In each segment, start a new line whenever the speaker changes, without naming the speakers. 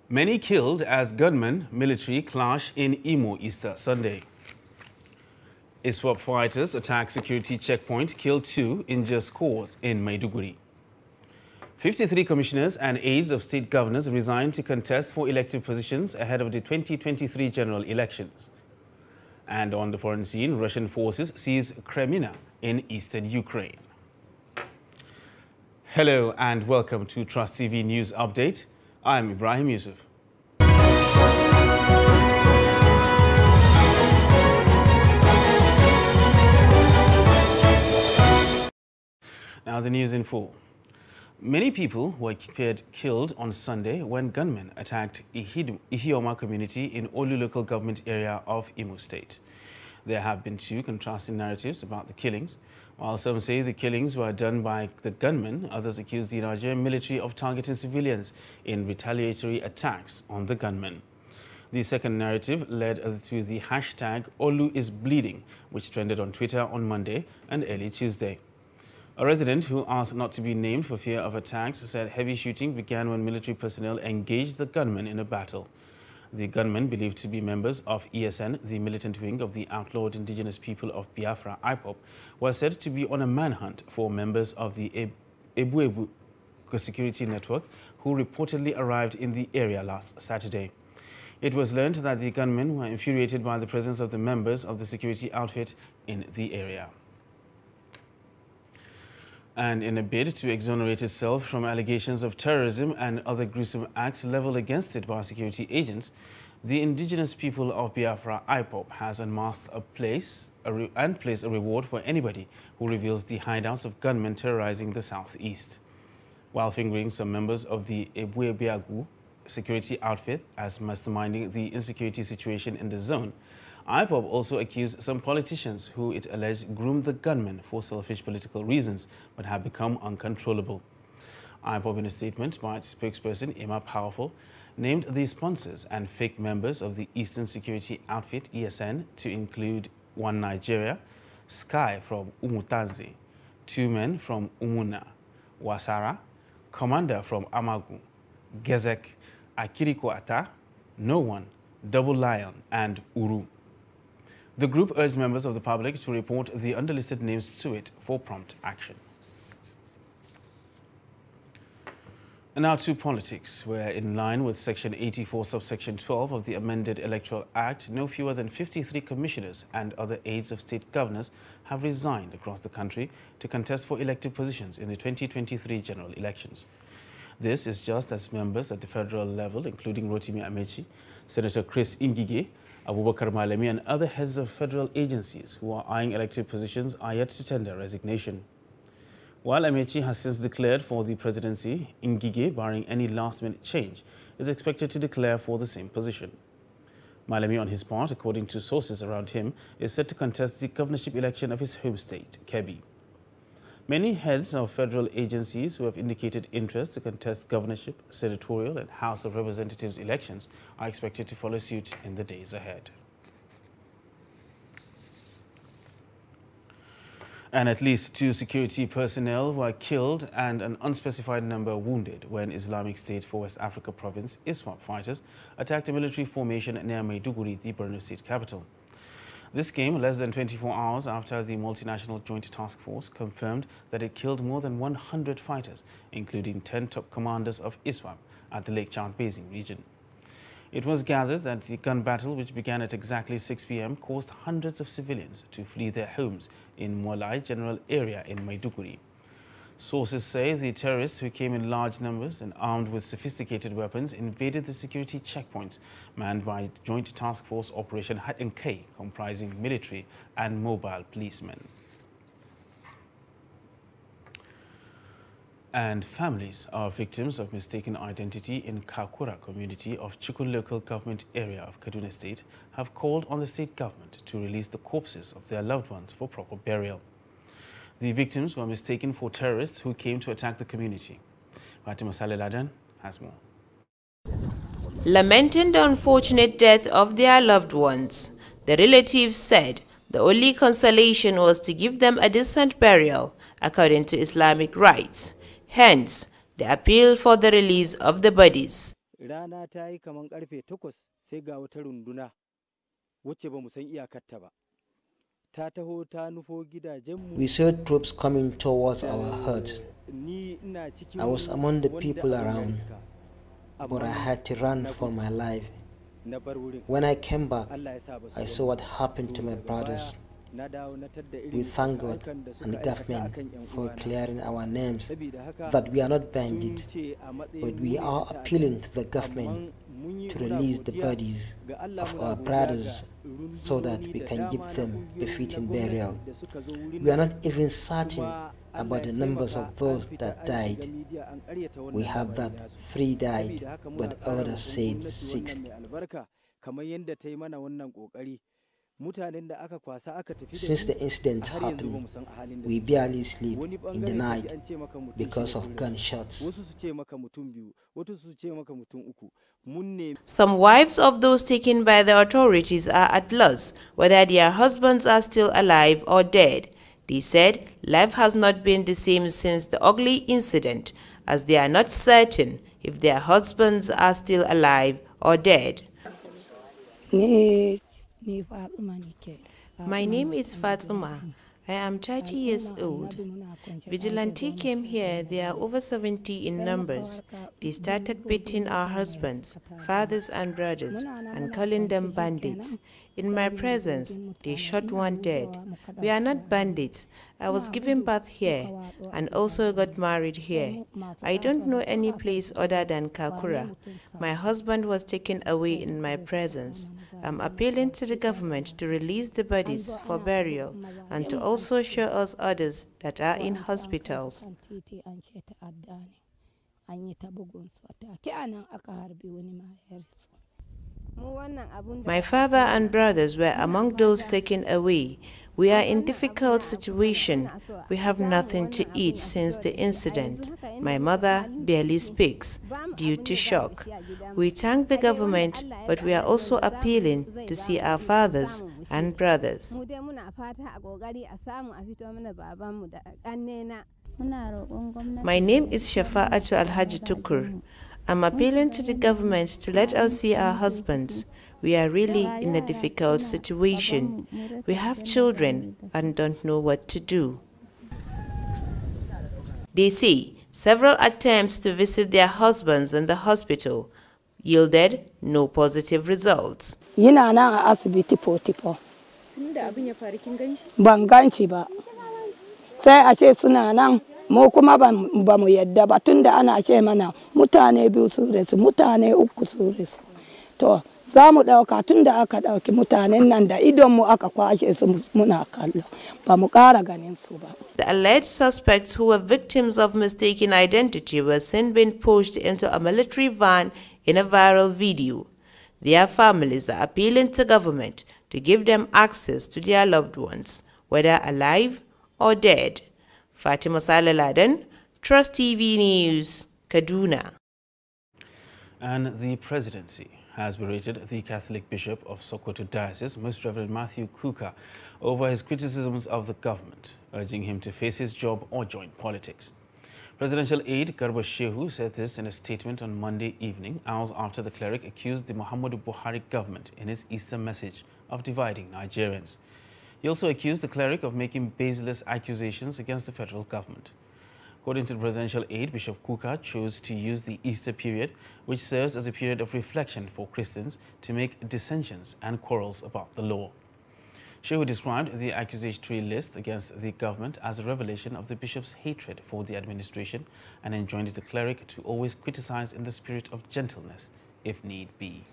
Many killed as gunmen-military clash in Imo Easter Sunday. ISWAP fighters attack security checkpoint, killed 2, injure scores in Maiduguri. 53 commissioners and aides of state governors resigned to contest for elective positions ahead of the 2023 general elections. And on the foreign scene, Russian forces seize Crimea in eastern Ukraine. Hello and welcome to Trust TV News Update. I'm Ibrahim Yusuf. Now the news in full. Many people were feared killed on Sunday when gunmen attacked Ihioma community in Olu local government area of Imo State. There have been two contrasting narratives about the killings. While some say the killings were done by the gunmen, others accuse the Nigerian military of targeting civilians in retaliatory attacks on the gunmen. The second narrative led to the hashtag #OluIsBleeding, which trended on Twitter on Monday and early Tuesday. A resident who asked not to be named for fear of attacks said heavy shooting began when military personnel engaged the gunmen in a battle. The gunmen, believed to be members of ESN, the militant wing of the outlawed indigenous people of Biafra, IPOB, were said to be on a manhunt for members of the Ebu security network who reportedly arrived in the area last Saturday. It was learned that the gunmen were infuriated by the presence of the members of the security outfit in the area. And in a bid to exonerate itself from allegations of terrorism and other gruesome acts leveled against it by security agents, the indigenous people of Biafra, IPOB, has unmasked placed a reward for anybody who reveals the hideouts of gunmen terrorizing the southeast. While fingering some members of the Ebu security outfit as masterminding the insecurity situation in the zone, IPOB also accused some politicians who it alleged groomed the gunmen for selfish political reasons but have become uncontrollable. IPOB, in a statement by its spokesperson, Emma Powerful, named the sponsors and fake members of the Eastern Security Outfit, ESN, to include one Nigeria, Sky from Umutanzi, 2 men from Umuna, Wasara, Commander from Amagu, Gezek, Akiriko Ata, No One, Double Lion, and Uru. The group urged members of the public to report the underlisted names to it for prompt action. And now to politics, where in line with Section 84, subsection 12 of the amended Electoral Act, no fewer than 53 commissioners and other aides of state governors have resigned across the country to contest for elective positions in the 2023 general elections. This is just as members at the federal level, including Rotimi Amechi, Senator Chris Ngige, Abubakar Malami, and other heads of federal agencies who are eyeing elective positions are yet to tender resignation. While Amechi has since declared for the presidency, Ngige, barring any last-minute change, is expected to declare for the same position. Malami, on his part, according to sources around him, is set to contest the governorship election of his home state, Kebbi. Many heads of federal agencies who have indicated interest to contest governorship, senatorial, and House of Representatives elections are expected to follow suit in the days ahead. And at least 2 security personnel were killed and an unspecified number wounded when Islamic State for West Africa province, ISWAP fighters, attacked a military formation near Maiduguri, the Borno State capital. This came less than 24 hours after the multinational joint task force confirmed that it killed more than 100 fighters, including 10 top commanders of ISWAP at the Lake Chad Basin region. It was gathered that the gun battle, which began at exactly 6 p.m., caused hundreds of civilians to flee their homes in Molai General Area in Maiduguri. Sources say the terrorists, who came in large numbers and armed with sophisticated weapons, invaded the security checkpoints manned by Joint Task Force Operation Hat-and-K, comprising military and mobile policemen. And families of victims of mistaken identity in Kakura community of Chikun local government area of Kaduna State have called on the state government to release the corpses of their loved ones for proper burial. The victims were mistaken for terrorists who came to attack the community. Fatima Saleh has more.
Lamenting the unfortunate death of their loved ones, the relatives said the only consolation was to give them a decent burial according to Islamic rites. Hence, the appeal for the release of the bodies.
Rana ta yi kaman karfe 8 sai ga wata runduna wacce ba mu san iyakarta ba. Ta taho ta nufo gidajenmu.
We saw troops coming towards our hut. I was among the people around, but I had to run for my life. When I came back, I saw what happened to my brothers. We thank God and the government for clearing our names, that we are not bandits, but we are appealing to the government to release the bodies of our brothers so that we can give them befitting burial. We are not even certain about the numbers of those that died. We have that 3 died, but others said 6. Since the incident happened, we barely sleep in the night because of gunshots.
Some wives of those taken by the authorities are at loss whether their husbands are still alive or dead. They said life has not been the same since the ugly incident, as they are not certain if their husbands are still alive or dead. My name is Fatima. I am 30 years old. Vigilante came here. They are over 70 in numbers. They started beating our husbands, fathers and brothers, and calling them bandits. In my presence, they shot one dead. We are not bandits. I was given birth here and also got married here. I don't know any place other than Kakura. My husband was taken away in my presence. I'm appealing to the government to release the bodies for burial and to also show us others that are in hospitals. My father and brothers were among those taken away. We are in difficult situation. We have nothing to eat since the incident. My mother barely speaks due to shock. We thank the government, but we are also appealing to see our fathers and brothers. My name is Shafa'atu Alhaji Tukur. I'm appealing to the government to let us see our husbands. We are really in a difficult situation. We have children and don't know what to do. They say several attempts to visit their husbands in the hospital yielded no positive results.
Yana nan a asibiti Potipo. Ban ganci ba. Sai a ce suna nan mu kuma ba mu yadda ba tunda ana ce mana mutane 2 su resu mutane 3 su resu. To za mu dauka tunda aka dauki mutanen nan da idon mu aka kwashe su muna kallo ba mu ƙara ganin su ba.
The alleged suspects who were victims of mistaken identity were seen being pushed into a military van in a viral video. Their families are appealing to government to give them access to their loved ones, whether alive or dead. Fatima Salaladan, Trust TV News, Kaduna.
And the Presidency has berated the Catholic Bishop of Sokoto Diocese, Most Reverend Matthew Kuka, over his criticisms of the government, urging him to face his job or join politics. Presidential aide Garba Shehu said this in a statement on Monday evening, hours after the cleric accused the Muhammadu Buhari government in his Easter message of dividing Nigerians. He also accused the cleric of making baseless accusations against the federal government. According to the presidential aide, Bishop Kuka chose to use the Easter period, which serves as a period of reflection for Christians, to make dissensions and quarrels about the law. Shehu described the accusatory list against the government as a revelation of the bishop's hatred for the administration and enjoined the cleric to always criticize in the spirit of gentleness, if need be.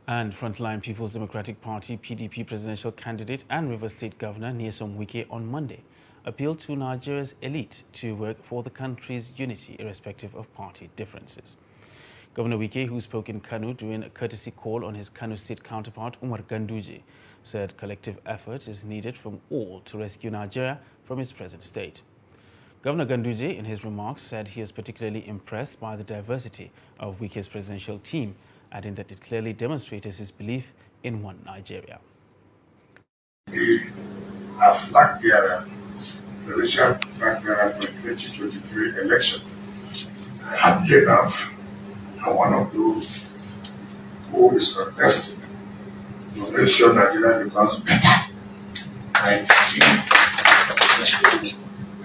And frontline People's Democratic Party PDP presidential candidate and Rivers State Governor Nyesom Wike on Monday appealed to Nigeria's elite to work for the country's unity irrespective of party differences. Governor Wike, who spoke in Kano during a courtesy call on his Kano State counterpart Umar Ganduje, said collective effort is needed from all to rescue Nigeria from its present state. Governor Ganduje, in his remarks, said he is particularly impressed by the diversity of Wike's presidential team, adding that it clearly demonstrated his belief in one Nigeria.
We are flag bearers, the racial flag bearers for the 2023 election. Happy enough, I'm one of those who is contesting to make sure Nigeria becomes better. And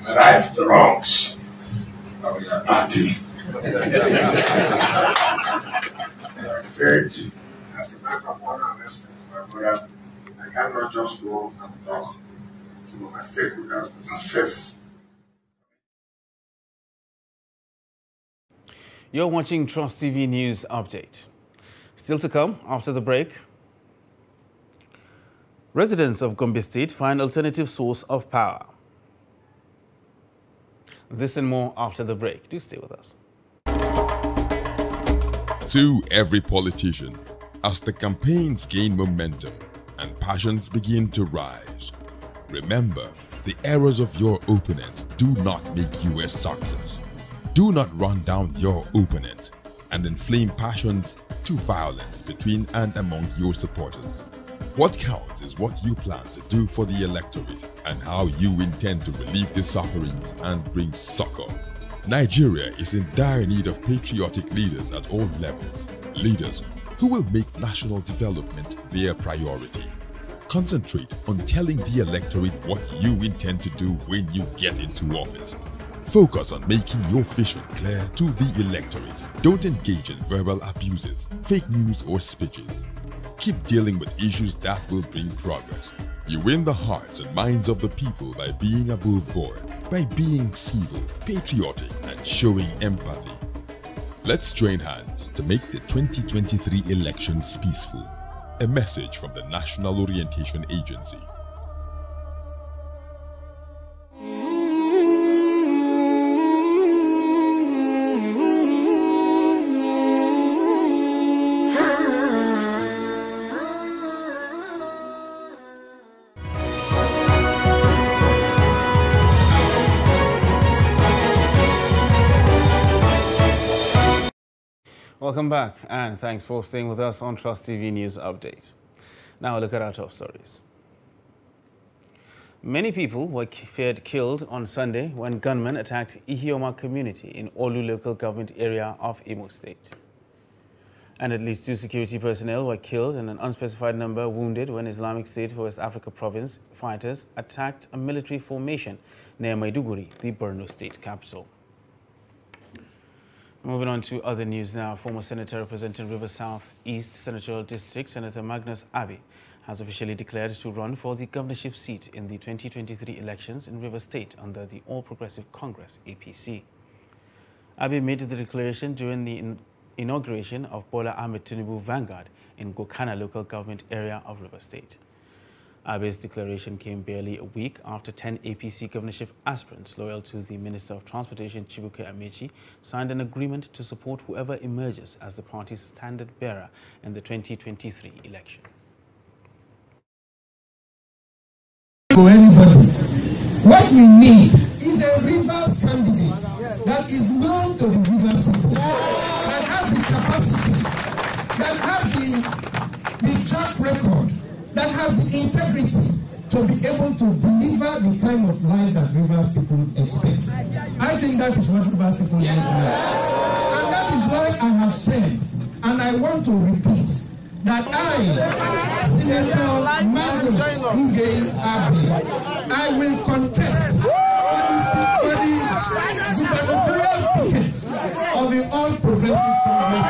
right the wrongs of your party. I said, as a matter of honor and respect for my brother, I cannot just go and talk to my stakeholders first.
You're watching Trust TV News Update. Still to come after the break. Residents of Gombe State find alternative source of power. This and more after the break. Do stay with us.
To every politician, as the campaigns gain momentum and passions begin to rise, remember, the errors of your opponents do not make you a success. Do not run down your opponent and inflame passions to violence between and among your supporters. What counts is what you plan to do for the electorate and how you intend to relieve the sufferings and bring succor. Nigeria is in dire need of patriotic leaders at all levels, leaders who will make national development their priority. Concentrate on telling the electorate what you intend to do when you get into office. Focus on making your vision clear to the electorate. Don't engage in verbal abuses, fake news or speeches. Keep dealing with issues that will bring progress. You win the hearts and minds of the people by being above board, by being civil, patriotic, and showing empathy. Let's join hands to make the 2023 elections peaceful. A message from the National Orientation Agency.
Welcome back, and thanks for staying with us on Trust TV News Update. Now look at our top stories. Many people were feared killed on Sunday when gunmen attacked Ihioma community in Olu local government area of Imo State. And at least 2 security personnel were killed and an unspecified number wounded when Islamic State for West Africa province fighters attacked a military formation near Maiduguri, the Borno state capital. Moving on to other news now, former Senator representing River South East Senatorial District, Senator Magnus Abbey, has officially declared to run for the governorship seat in the 2023 elections in River State under the All Progressive Congress, APC. Abbey made the declaration during the inauguration of Bola Ahmed Tinubu Vanguard in Gokana local government area of River State. Abbey's declaration came barely a week after 10 APC governorship aspirants loyal to the Minister of Transportation Chibuke Amechi signed an agreement to support whoever emerges as the party's standard bearer in the 2023 election.
For anybody, what we need is a Rivers candidate that is known to the Rivers people, that has the capacity, that has the track record, that has the integrity to be able to deliver the kind of life that Rivers people expect. I think that is what Rivers people need tonight. And that is why I have said, and I want to repeat, that I, Senator Magnus Abbey, I will contest for the gubernatorial ticket of the All Progressive Congress.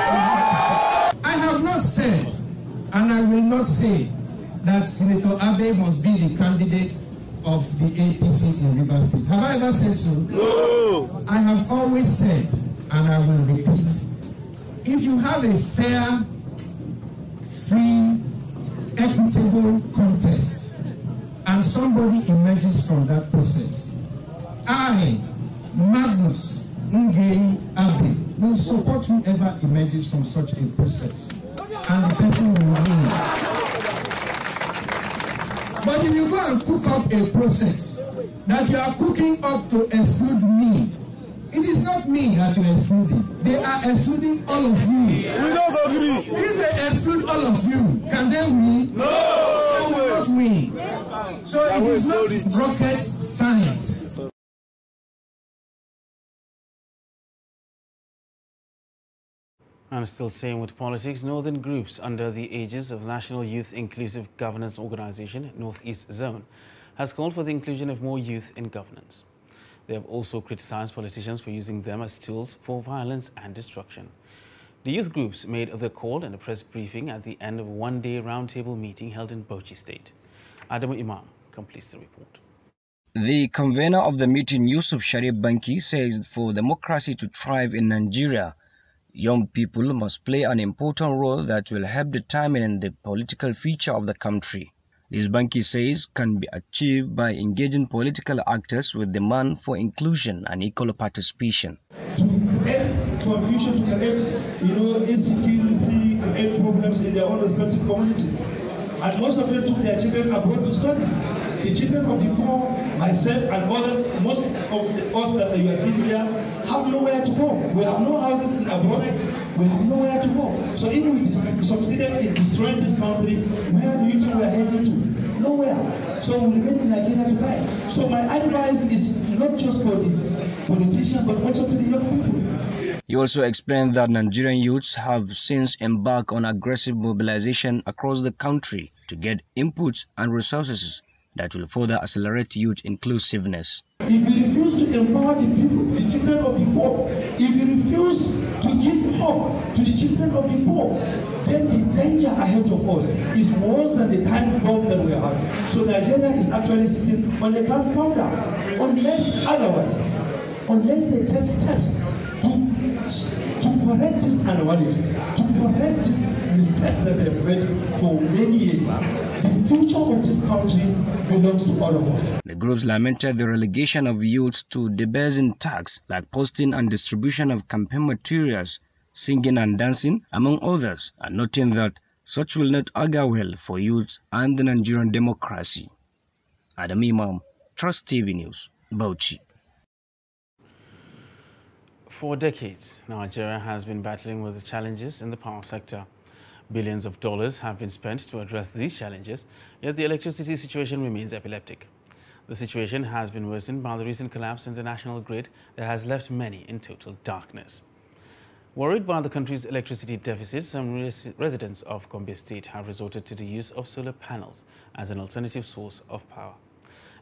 I have not said, and I will not say, that Senator Abbey must be the candidate of the APC in River State. Have I ever said so? No. I have always said, and I will repeat, if you have a fair, free, equitable contest, and somebody emerges from that process, I, Magnus Abbey, will support whoever emerges from such a process, and the person will win. But if you go and cook up a process that you are cooking up to exclude me, it is not me that you are excluding. They are excluding all of you. We don't agree. If they exclude all of you, can they win? No. They will not win. So it is not rocket science.
And still staying with politics, northern groups under the aegis of National Youth Inclusive Governance Organization, Northeast Zone, has called for the inclusion of more youth in governance. They have also criticized politicians for using them as tools for violence and destruction. The youth groups made the call in a press briefing at the end of a one-day roundtable meeting held in Bauchi State. Adamu Imam completes the report.
The convener of the meeting, Yusuf Sharif Banki, says for democracy to thrive in Nigeria, young people must play an important role that will help determine the political future of the country. This Banki says can be achieved by engaging political actors with demand for inclusion and equal participation.
To create confusion, to create, insecurity, create problems in their own respective communities. And most of them took their children abroad to study. The children of the poor, myself and others, most of us that you are seeing here, have nowhere to go. We have no houses in abroad. We have nowhere to go. So if we succeeded in destroying this country, where do you think we are heading to? Nowhere. So we remain in Nigeria to die. So my advice is not just for the politicians, but also to the young people.
He also explained that Nigerian youths have since embarked on aggressive mobilization across the country to get inputs and resources that will further accelerate youth inclusiveness.
If you refuse to empower the people, the children of the poor, if you refuse to give hope to the children of the poor, then the danger ahead of us is worse than the time bomb that we have. So Nigeria is actually sitting on a gunpowder, unless otherwise, unless they take steps to correct these anomalies, to correct these mistakes that they have made for many years. The future of this country belongs to all of us.
The groups lamented the relegation of youths to debasing tasks like posting and distribution of campaign materials, singing and dancing, among others, and noting that such will not augur well for youths and the Nigerian democracy. Adam Imam, Trust TV News, Bauchi.
For decades, Nigeria has been battling with the challenges in the power sector. Billions of dollars have been spent to address these challenges, yet the electricity situation remains epileptic. The situation has been worsened by the recent collapse in the national grid that has left many in total darkness. Worried by the country's electricity deficit, some residents of Imo State have resorted to the use of solar panels as an alternative source of power.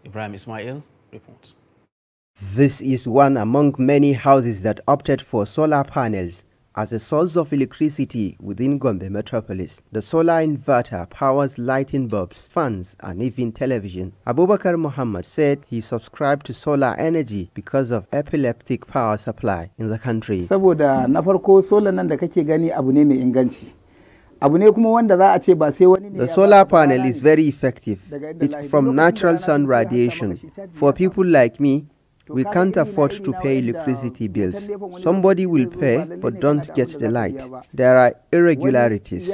Ibrahim Ismail reports.
This is one among many houses that opted for solar panels as a source of electricity within Gombe metropolis. The solar inverter powers lighting bulbs, fans, and even television. Abubakar Muhammad said he subscribed to solar energy because of epileptic power supply in the country.
Saboda na farko solar nan da kake gani abu ne mai inganci.
The solar panel is very effective. It's from natural sun radiation. For people like me, we can't afford to pay electricity bills. Somebody will pay but don't get the light. There are irregularities.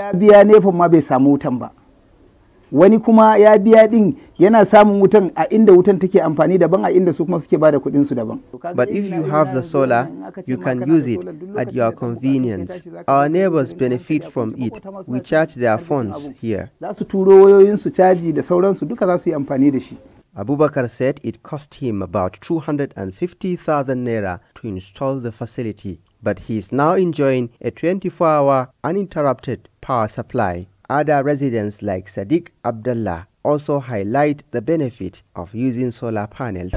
Wani kuma ya biya din yana samun wutan a inda wutan take amfani daban a inda su kuma suke bada kudin su daban.
But if you have the solar, you can use it at your convenience. Our neighbors benefit from it. We charge their phones here.
Za su turo wayoyin su caji da sauransu duka za su yi amfani da shi.
Abubakar said it cost him about 250,000 naira to install the facility, but he is now enjoying a 24-hour uninterrupted power supply. Other residents like Sadiq Abdullah also highlight the benefit of using solar panels.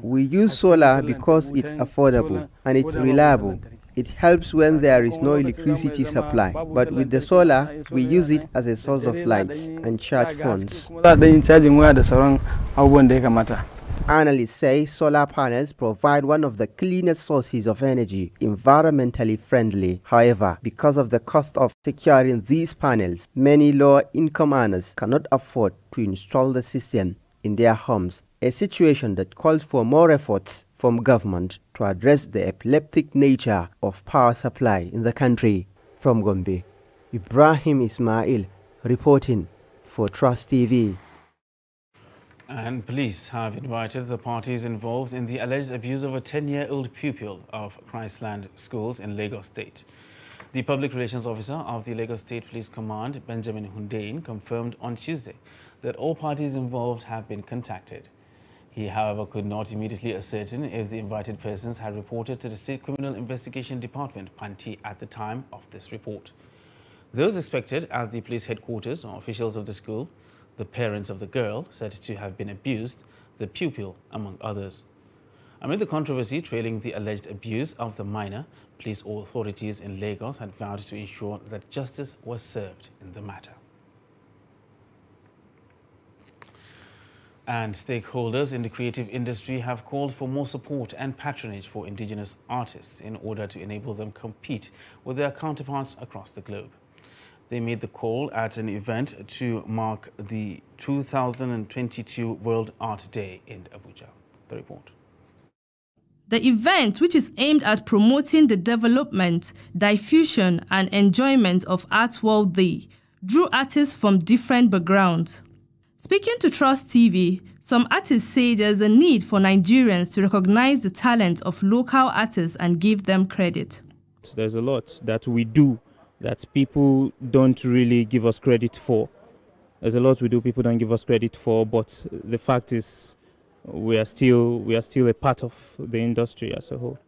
We
use solar because it's affordable and it's reliable. It helps when there is no electricity supply, but with the solar, we use it as a source of lights and charge phones. Analysts say solar panels provide one of the cleanest sources of energy, environmentally friendly. However, because of the cost of securing these panels, many lower-income earners cannot afford to install the system in their homes, a situation that calls for more efforts from government to address the epileptic nature of power supply in the country. From Gombe, Ibrahim Ismail reporting for Trust TV.
And police have invited the parties involved in the alleged abuse of a 10-year-old pupil of Christland schools in Lagos State. The public relations officer of the Lagos State Police Command, Benjamin Hundeyin, confirmed on Tuesday that all parties involved have been contacted. He, however, could not immediately ascertain if the invited persons had reported to the State Criminal Investigation Department, PANTI, at the time of this report. Those expected at the police headquarters are officials of the school, the parents of the girl said to have been abused, the pupil, among others. Amid the controversy trailing the alleged abuse of the minor, police authorities in Lagos had vowed to ensure that justice was served in the matter. And stakeholders in the creative industry have called for more support and patronage for indigenous artists in order to enable them compete with their counterparts across the globe. They made the call at an event to mark the 2022 World Art Day in Abuja. The report.
The event, which is aimed at promoting the development, diffusion and enjoyment of art worldwide, drew artists from different backgrounds. Speaking to Trust TV, some artists say there's a need for Nigerians to recognize the talent of local artists and give them credit.
There's a lot that we do that people don't really give us credit for. There's a lot we do people don't give us credit for, but the fact is we are still a part of the industry as a whole.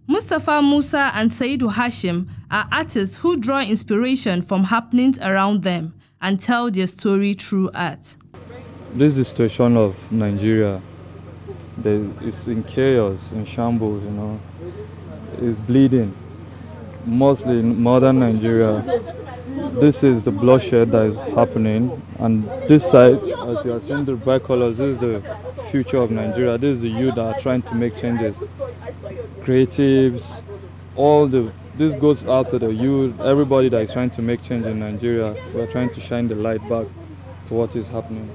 Mustafa Musa and Saidu Hashim are artists who draw inspiration from happenings around them and tell their story through art.
This is the situation of Nigeria. It's in chaos, in shambles, you know. It's bleeding. Mostly in modern Nigeria. This is the bloodshed that is happening, and this side, as you are seeing the bright colors, this is the future of Nigeria. This is the youth that are trying to make changes. Creatives, this goes out to the youth, everybody that is trying to make change in Nigeria. We are trying to shine the light back to what is happening.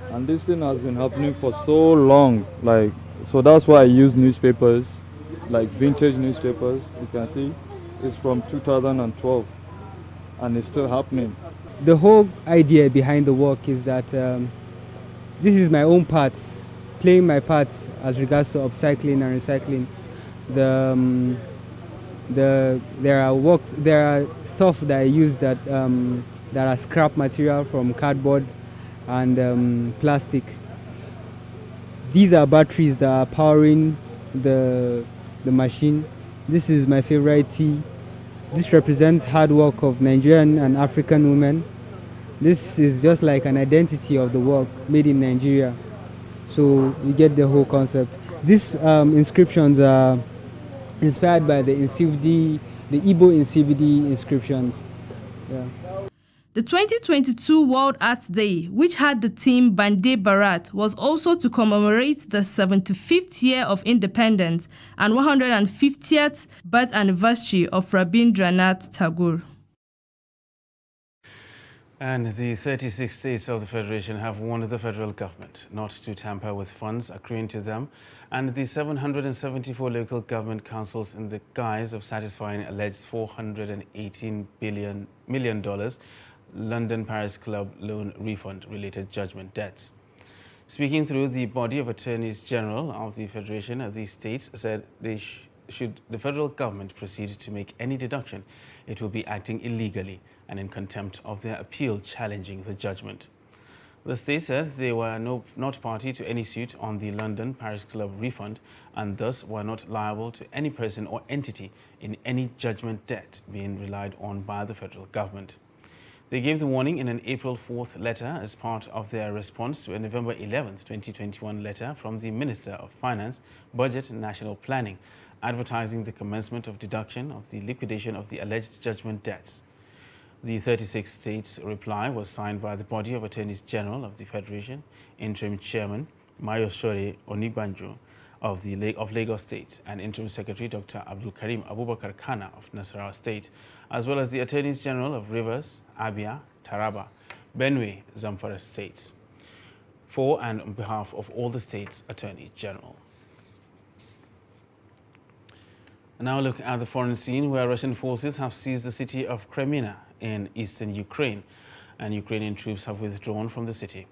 And this thing has been happening for so long, so that's why I use newspapers, like vintage newspapers. You can see it's from 2012 and it's still happening.
The whole idea behind the work is that this is my own part, playing my part as regards to upcycling and recycling. There are stuff that I use that are scrap material from cardboard and plastic. These are batteries that are powering the machine. This is my favorite tea. This represents hard work of Nigerian and African women. This is just like an identity of the work made in Nigeria. So you get the whole concept. These inscriptions are inspired by the Nsibidi, the Igbo Nsibidi inscriptions. Yeah.
The 2022 World Arts Day, which had the theme Bande Bharat, was also to commemorate the 75th year of independence and 150th birth anniversary of Rabindranath Tagore.
And the 36 states of the Federation have warned the federal government not to tamper with funds accruing to them and the 774 local government councils in the guise of satisfying alleged $418 million London Paris Club loan refund-related judgment debts. Speaking through the body of Attorneys General of the Federation, the states said should the federal government proceed to make any deduction, it will be acting illegally and in contempt of their appeal challenging the judgment. The state said they were not party to any suit on the London Paris Club refund and thus were not liable to any person or entity in any judgment debt being relied on by the federal government. They gave the warning in an April 4th letter as part of their response to a November 11th, 2021 letter from the Minister of Finance, Budget and National Planning, advertising the commencement of deduction of the liquidation of the alleged judgment debts. The 36 states' reply was signed by the body of Attorneys General of the Federation, Interim Chairman Mayosore Onigbanjo of Lagos State, and Interim Secretary Dr. Abdul Karim Abubakar Kana of Nasarawa State, as well as the Attorneys General of Rivers, Abia, Taraba, Benue, Zamfara states, for and on behalf of all the states' Attorney General. Now look at the foreign scene, where Russian forces have seized the city of Kremina in eastern Ukraine, and Ukrainian troops have withdrawn from the city.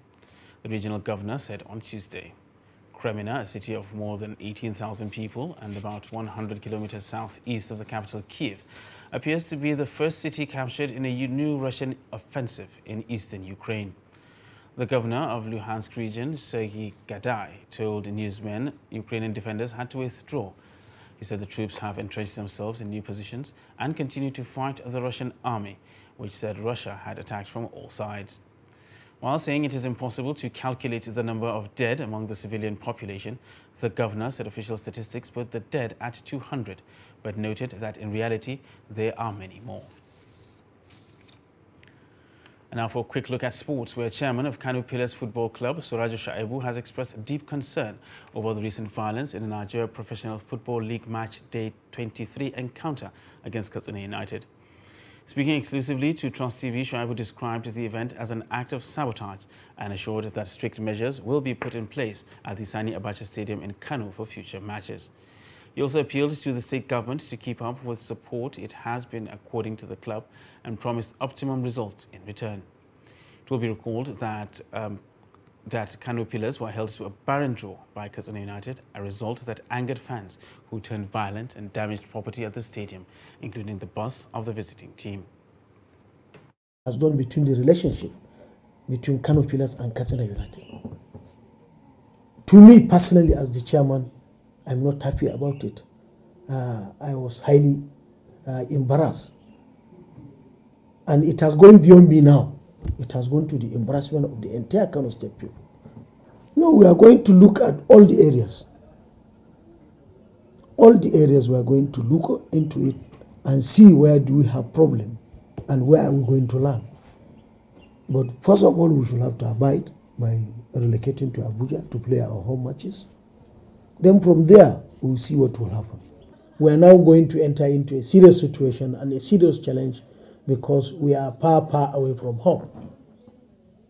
The regional governor said on Tuesday. Kremina, a city of more than 18,000 people and about 100 kilometers southeast of the capital Kiev, appears to be the first city captured in a new Russian offensive in eastern Ukraine. The governor of Luhansk region, Sergei Gadai, told newsmen Ukrainian defenders had to withdraw. He said the troops have entrenched themselves in new positions and continue to fight the Russian army, which said Russia had attacked from all sides. While saying it is impossible to calculate the number of dead among the civilian population, the governor said official statistics put the dead at 200, but noted that in reality there are many more. And now for a quick look at sports, where chairman of Kano Pillars Football Club, Suraju Shaibu, has expressed deep concern over the recent violence in the Nigeria Professional Football League Match Day 23 encounter against Katsina United. Speaking exclusively to Trust TV, Shaibu described the event as an act of sabotage and assured that strict measures will be put in place at the Sani Abacha Stadium in Kano for future matches. He also appealed to the state government to keep up with support it has been according to the club and promised optimum results in return. It will be recalled that Kano Pillars were held to a barren draw by Katsina United, a result that angered fans who turned violent and damaged property at the stadium, including the bus of the visiting team.
Has done between the relationship between Kano Pillars and Katsina United. To me personally, as the chairman, I'm not happy about it. I was highly embarrassed. And it has gone beyond me now. It has gone to the embarrassment of the entire Kano State people. No, we are going to look at all the areas. All the areas we are going to look into it and see where do we have problem and where are we going to learn. But first of all, we should have to abide by relocating to Abuja to play our home matches. Then from there, we will see what will happen. We are now going to enter into a serious situation and a serious challenge because we are far away from home.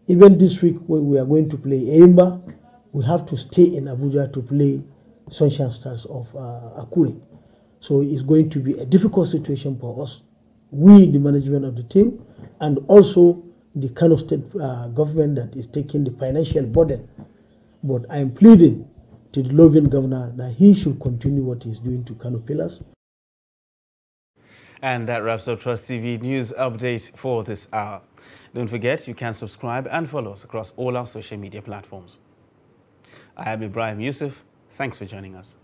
Even this week, when we are going to play Eimba, we have to stay in Abuja to play Sunshine Stars of Akure. So it's going to be a difficult situation for us, we, the management of the team, and also the Kano State government that is taking the financial burden. But I am pleading to the loving governor that he should continue what he's doing to Kano Pillars.
And that wraps up Trust TV News Update for this hour. Don't forget, you can subscribe and follow us across all our social media platforms. I am Ibrahim Yusuf. Thanks for joining us.